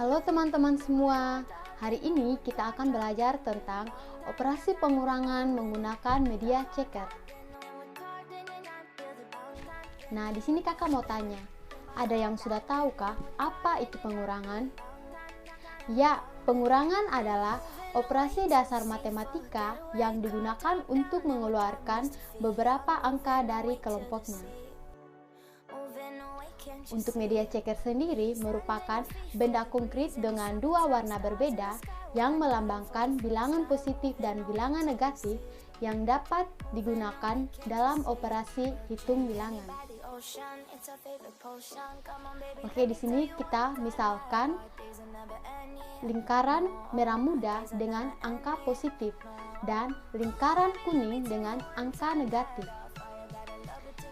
Halo teman-teman semua, hari ini kita akan belajar tentang operasi pengurangan menggunakan media checker. Nah, di sini kakak mau tanya, ada yang sudah tahukah apa itu pengurangan? Ya, pengurangan adalah operasi dasar matematika yang digunakan untuk mengeluarkan beberapa angka dari kelompoknya. Untuk media checker sendiri merupakan benda konkret dengan dua warna berbeda yang melambangkan bilangan positif dan bilangan negatif yang dapat digunakan dalam operasi hitung bilangan. Oke, di sini kita misalkan lingkaran merah muda dengan angka positif dan lingkaran kuning dengan angka negatif.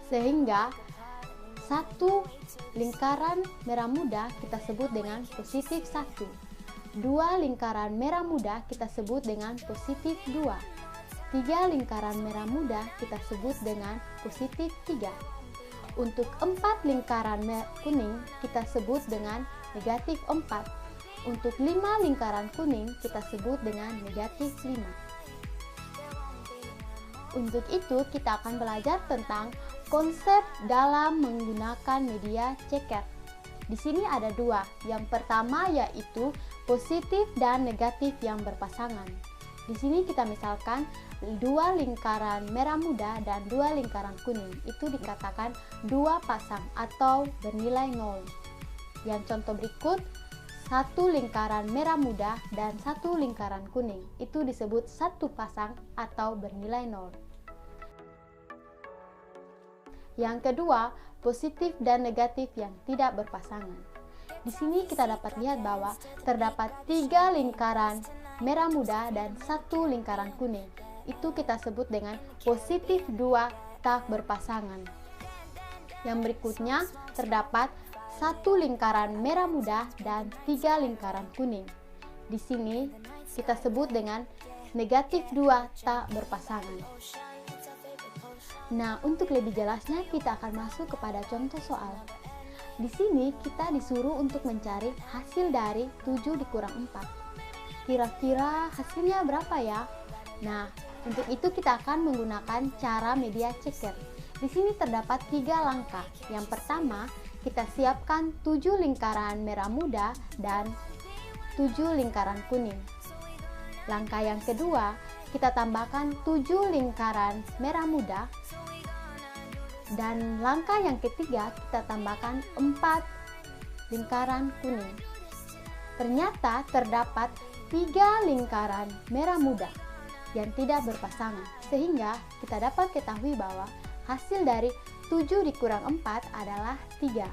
Sehingga satu lingkaran merah muda kita sebut dengan positif 1. Dua lingkaran merah muda kita sebut dengan positif 2. Tiga lingkaran merah muda kita sebut dengan positif 3. Untuk 4 lingkaran kuning kita sebut dengan negatif 4. Untuk 5 lingkaran kuning kita sebut dengan negatif 5. Untuk itu kita akan belajar tentang konsep dalam menggunakan media checker. Di sini ada dua. Yang pertama yaitu positif dan negatif yang berpasangan. Di sini kita misalkan dua lingkaran merah muda dan dua lingkaran kuning. Itu dikatakan dua pasang atau bernilai 0. Yang contoh berikut, satu lingkaran merah muda dan satu lingkaran kuning. Itu disebut satu pasang atau bernilai 0. Yang kedua, positif dan negatif yang tidak berpasangan. Di sini kita dapat lihat bahwa terdapat 3 lingkaran merah muda dan 1 lingkaran kuning. Itu kita sebut dengan positif 2 tak berpasangan. Yang berikutnya terdapat 1 lingkaran merah muda dan 3 lingkaran kuning. Di sini kita sebut dengan negatif 2 tak berpasangan. Nah, untuk lebih jelasnya kita akan masuk kepada contoh soal. Di sini kita disuruh untuk mencari hasil dari 7 dikurang 4. Kira-kira hasilnya berapa ya? Nah, untuk itu kita akan menggunakan cara media checker. Di sini terdapat 3 langkah. Yang pertama, kita siapkan 7 lingkaran merah muda dan 7 lingkaran kuning. Langkah yang kedua, kita tambahkan 7 lingkaran merah muda. Dan langkah yang ketiga, kita tambahkan 4 lingkaran kuning. Ternyata terdapat 3 lingkaran merah muda yang tidak berpasangan. Sehingga kita dapat ketahui bahwa hasil dari 7 dikurang 4 adalah 3.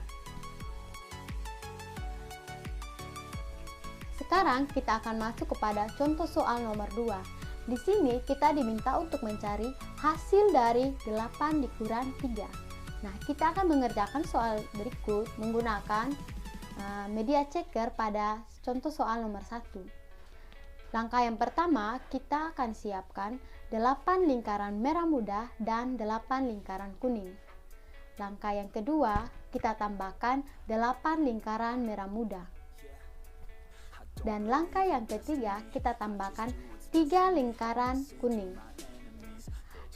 Sekarang kita akan masuk kepada contoh soal nomor 2. Di sini kita diminta untuk mencari hasil dari 8 dikurang 3. Nah, kita akan mengerjakan soal berikut menggunakan media checker pada contoh soal nomor 1. Langkah yang pertama, kita akan siapkan 8 lingkaran merah muda dan 8 lingkaran kuning. Langkah yang kedua, kita tambahkan 8 lingkaran merah muda. Dan langkah yang ketiga, kita tambahkan 3 lingkaran kuning.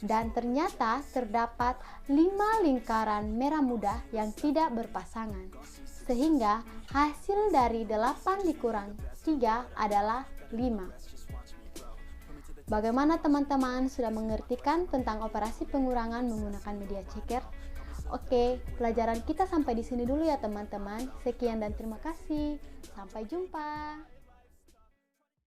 Dan ternyata terdapat 5 lingkaran merah muda yang tidak berpasangan. Sehingga hasil dari 8 dikurang 3 adalah 5. Bagaimana teman-teman sudah mengertikan tentang operasi pengurangan menggunakan media checker? Oke, pelajaran kita sampai di sini dulu ya teman-teman. Sekian dan terima kasih. Sampai jumpa.